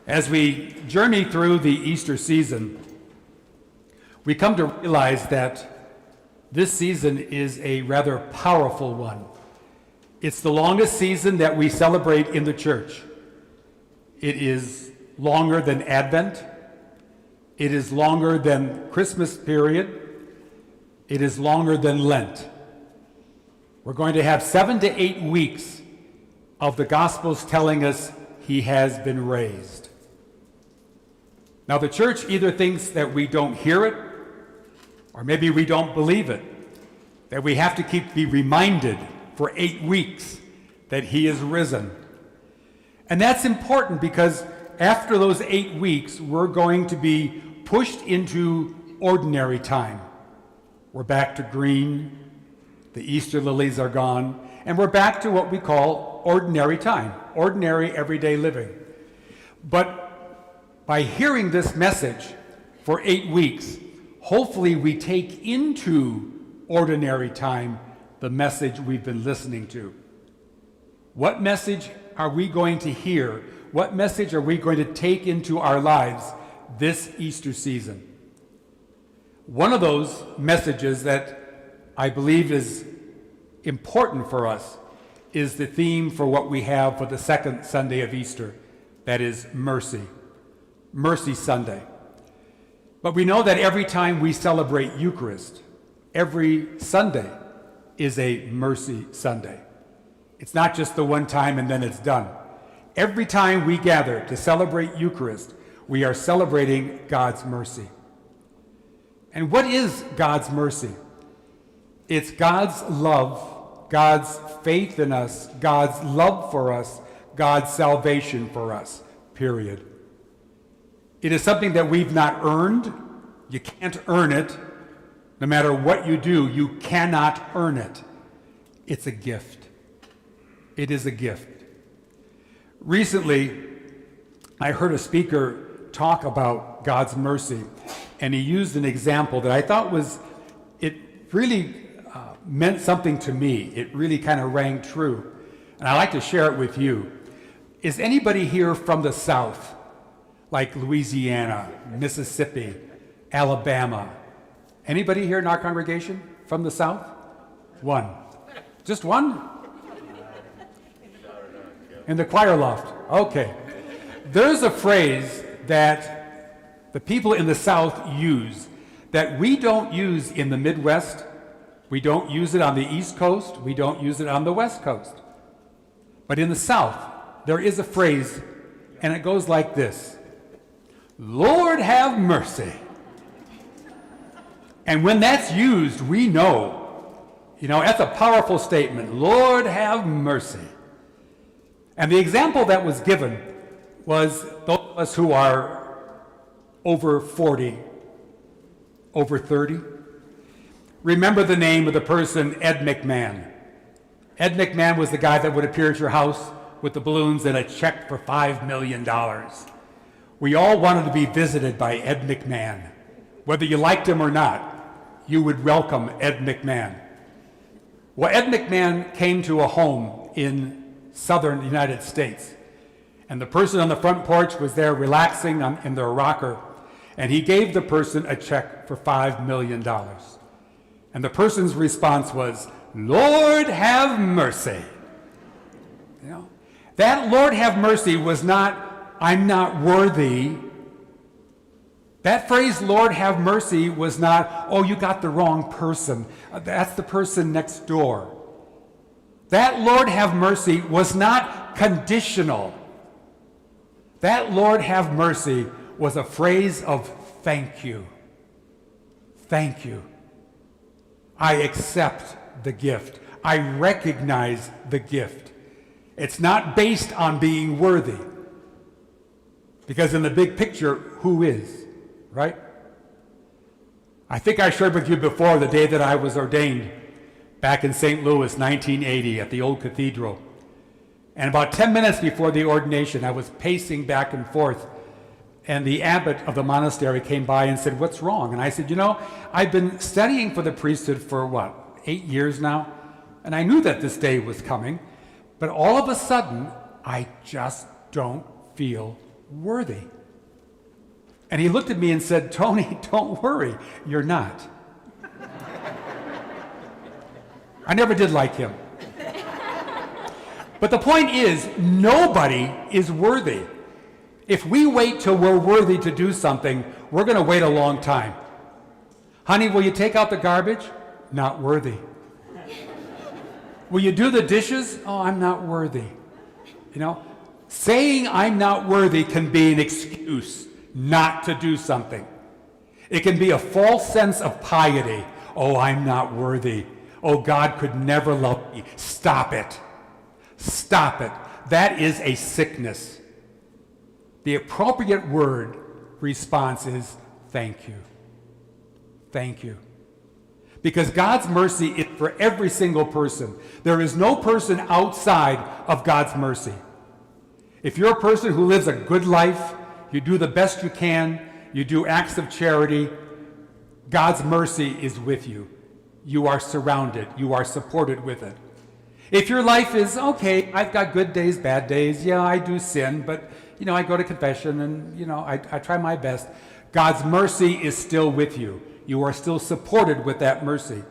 As we journey through the Easter season, we come to realize that this season is a rather powerful one. It's the longest season that we celebrate in the church. It is longer than Advent. It is longer than Christmas period. It is longer than Lent. We're going to have 7 to 8 weeks of the Gospels telling us he has been raised. Now, the church either thinks that we don't hear it, or maybe we don't believe it, that we have to be reminded for 8 weeks that he is risen. And that's important because after those 8 weeks, we're going to be pushed into ordinary time. We're back to green, the Easter lilies are gone, and we're back to what we call ordinary time, ordinary everyday living. But by hearing this message for 8 weeks, hopefully we take into ordinary time the message we've been listening to. What message are we going to hear? What message are we going to take into our lives this Easter season? One of those messages that I believe is important for us is the theme for what we have for the second Sunday of Easter, that is mercy. Mercy Sunday. But we know that every time we celebrate Eucharist, every Sunday is a mercy Sunday. It's not just the one time and then it's done. Every time we gather to celebrate Eucharist, we are celebrating God's mercy. And what is God's mercy? It's God's love, God's faith in us, God's love for us, God's salvation for us, period. It is something that we've not earned. You can't earn it. No matter what you do, you cannot earn it. It's a gift. It is a gift. Recently, I heard a speaker talk about God's mercy, and he used an example that I thought it really meant something to me. It really kind of rang true, and I'd like to share it with you. Is anybody here from the South, like Louisiana, Mississippi, Alabama? Anybody here in our congregation from the South? One. Just one? In the choir loft. Okay. There's a phrase that the people in the South use that we don't use in the Midwest. We don't use it on the East Coast. We don't use it on the West Coast. But in the South, there is a phrase, and it goes like this: Lord have mercy. And when that's used, we know, that's a powerful statement. Lord have mercy. And the example that was given was those of us who are over 40, over 30. Remember the name of the person, Ed McMahon. Ed McMahon was the guy that would appear at your house with the balloons and a check for $5 million. We all wanted to be visited by Ed McMahon. Whether you liked him or not, you would welcome Ed McMahon. Well, Ed McMahon came to a home in southern United States, and the person on the front porch was there relaxing in their rocker, and he gave the person a check for $5 million. And the person's response was, Lord have mercy. That Lord have mercy was not, I'm not worthy. That phrase, Lord have mercy, was not, oh, you got the wrong person. That's the person next door. That Lord have mercy was not conditional. That Lord have mercy was a phrase of thank you. Thank you. I accept the gift. I recognize the gift. It's not based on being worthy. Because in the big picture, who is, right? I think I shared with you before the day that I was ordained back in St. Louis, 1980, at the old cathedral. And about 10 minutes before the ordination, I was pacing back and forth, and the abbot of the monastery came by and said, what's wrong? And I said, I've been studying for the priesthood for 8 years now, and I knew that this day was coming, but all of a sudden, I just don't feel worthy. And he looked at me and said, Tony, don't worry, you're not. I never did like him. But the point is, nobody is worthy. If we wait till we're worthy to do something, we're going to wait a long time. Honey, will you take out the garbage? Not worthy. Will you do the dishes? Oh, I'm not worthy. You know, saying I'm not worthy can be an excuse not to do something. It can be a false sense of piety. Oh, I'm not worthy. Oh, God could never love me. Stop it. Stop it. That is a sickness. The appropriate word response is thank you. Thank you. Because God's mercy is for every single person. There is no person outside of God's mercy. If you're a person who lives a good life, you do the best you can, you do acts of charity, God's mercy is with you. You are surrounded. You are supported with it. If your life is, okay, I've got good days, bad days, yeah, I do sin, but, I go to confession and, I try my best, God's mercy is still with you. You are still supported with that mercy.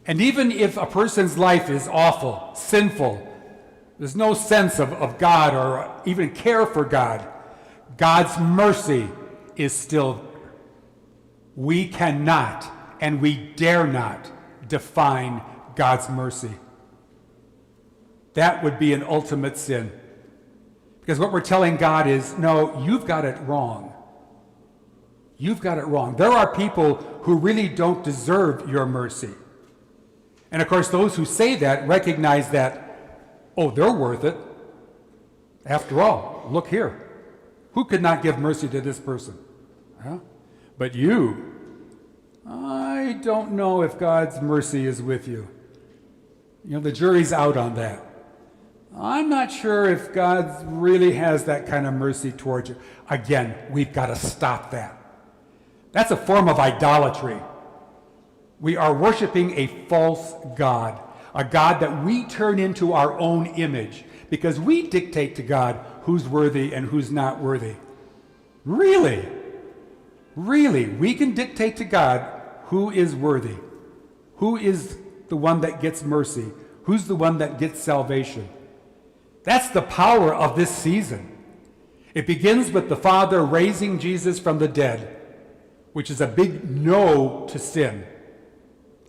And even if a person's life is awful, sinful, there's no sense of God or even care for God, God's mercy is still there. We cannot and we dare not define God's mercy. That would be an ultimate sin. Because what we're telling God is, no, you've got it wrong. You've got it wrong. There are people who really don't deserve your mercy. And of course, those who say that recognize that, oh, they're worth it. After all, look here. Who could not give mercy to this person? Huh? But you, I don't know if God's mercy is with you. The jury's out on that. I'm not sure if God really has that kind of mercy towards you. Again, we've got to stop that. That's a form of idolatry. We are worshiping a false God, a God that we turn into our own image because we dictate to God who's worthy and who's not worthy. Really? Really? We can dictate to God who is worthy, who is the one that gets mercy, who's the one that gets salvation. That's the power of this season. It begins with the Father raising Jesus from the dead, which is a big no to sin,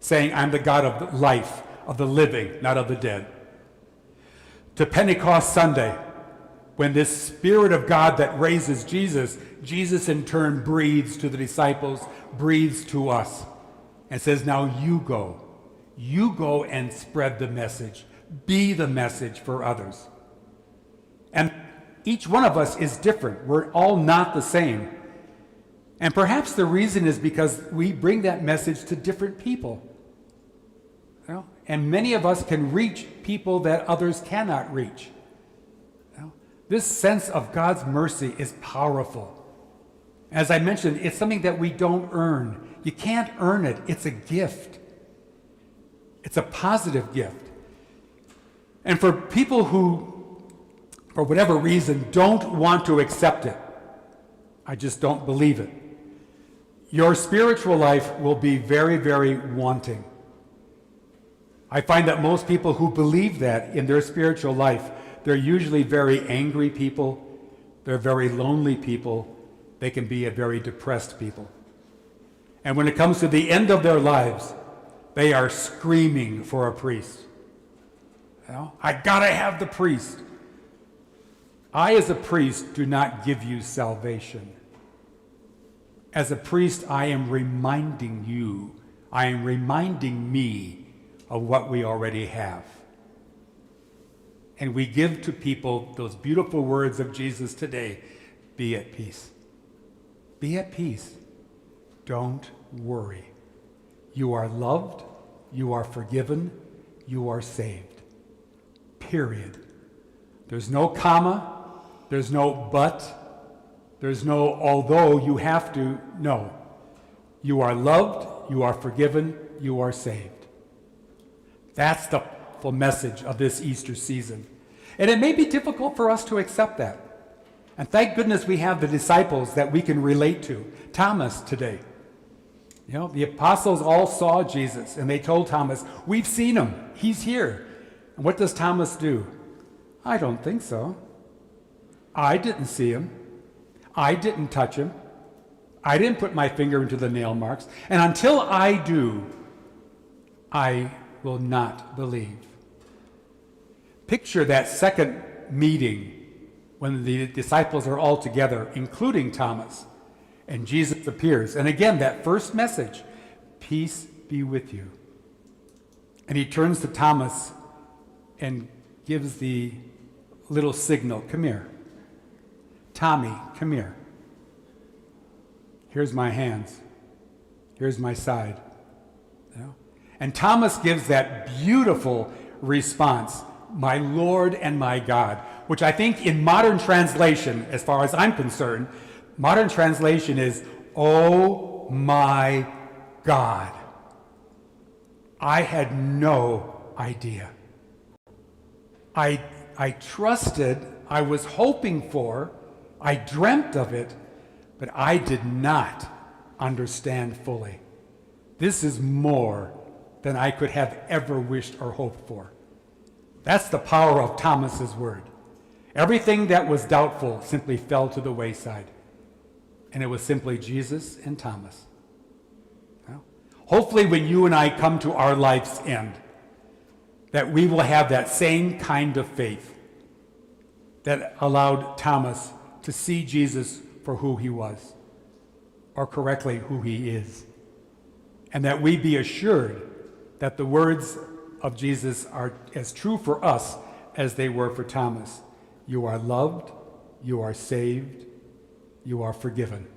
saying, I'm the God of life, of the living, not of the dead. To Pentecost Sunday, when this Spirit of God that raises Jesus, Jesus in turn breathes to the disciples, breathes to us, and says, now you go. You go and spread the message. Be the message for others. And each one of us is different. We're all not the same. And perhaps the reason is because we bring that message to different people. And many of us can reach people that others cannot reach. This sense of God's mercy is powerful. As I mentioned, it's something that we don't earn. You can't earn it. It's a gift. It's a positive gift. And for people who, for whatever reason, don't want to accept it, I just don't believe it, your spiritual life will be very, very wanting. I find that most people who believe that in their spiritual life, they're usually very angry people, they're very lonely people, they can be a very depressed people. And when it comes to the end of their lives, they are screaming for a priest. I gotta have the priest. I, as a priest, do not give you salvation. As a priest, I am reminding you, I am reminding me of what we already have. And we give to people those beautiful words of Jesus today, be at peace. Be at peace. Don't worry. You are loved, you are forgiven, you are saved. Period. There's no comma, there's no but, there's no although you have to. No. You are loved, you are forgiven, you are saved. That's the full message of this Easter season. And it may be difficult for us to accept that. And thank goodness we have the disciples that we can relate to. Thomas today. You know, the apostles all saw Jesus, and they told Thomas, we've seen him. He's here. And what does Thomas do? I don't think so. I didn't see him. I didn't touch him. I didn't put my finger into the nail marks. And until I do, I will not believe. Picture that second meeting when the disciples are all together, including Thomas, and Jesus appears. And again, that first message, peace be with you. And he turns to Thomas and gives the little signal, come here. Tommy, come here. Here's my hands. Here's my side. You know? And Thomas gives that beautiful response, my Lord and my God, which I think in modern translation, as far as I'm concerned, modern translation is, oh my God. I had no idea. I trusted, I was hoping for, I dreamt of it, but I did not understand fully. This is more than I could have ever wished or hoped for. That's the power of Thomas's word. Everything that was doubtful simply fell to the wayside. And it was simply Jesus and Thomas. Well, hopefully when you and I come to our life's end, that we will have that same kind of faith that allowed Thomas to see Jesus for who he was, or correctly, who he is. And that we be assured that the words of Jesus are as true for us as they were for Thomas. You are loved, you are saved, you are forgiven.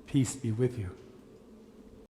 Peace be with you.